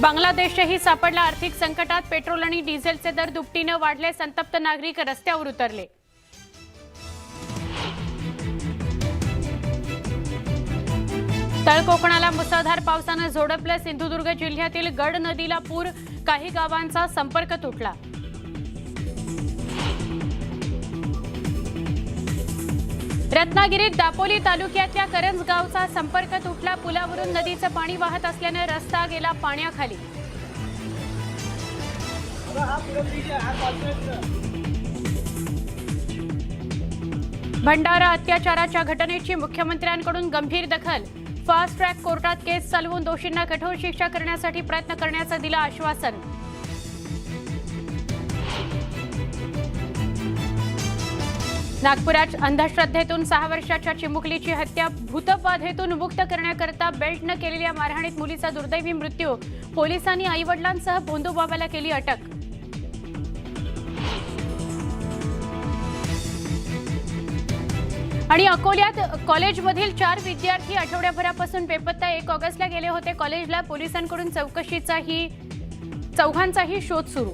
बांगलादेशही सापडला आर्थिक संकटात। पेट्रोल आणि डिझेलचे दर दुपटीने वाढले। संतप्त नागरिक रस्त्यावर उतरले। तळकोकणाला मुसळधार पावसाने झोडपले। सिंधुदुर्ग जिल्ह्यातील गड नदीला पूर। काही गावांचा संपर्क तुटला। रत्नागिरीत दापोली तालुक्यातल्या करंजगावचा संपर्क तुटला। पुलावरून नदीचं पाणी वाहत असल्याने रस्ता गेला पाण्याखाली। भंडारा अत्याचाराच्या घटनेची मुख्यमंत्र्यांकडून गंभीर दखल। फास्ट ट्रॅक कोर्टात केस चालवून दोषींना कठोर शिक्षा करण्यासाठी प्रयत्न करण्याचं दिलं आश्वासन। नागपुरात अंधश्रद्धेतून 6 वर्षाच्या चिमुकलीची हत्या। भूतबाधेतून मुक्त करण्याकरता बेल्टनं केलेल्या मारहाणीत मुलीचा दुर्दैवी मृत्यू। पोलिसांनी आईवडिलांसह भोंदूबाबाला केली अटक। आणि अकोल्यात कॉलेजमधील 4 विद्यार्थी आठवड्याभरापासून बेपत्ता। 1 ऑगस्टला गेले होते कॉलेजला। पोलिसांकडून चौघांचाही शोध सुरू।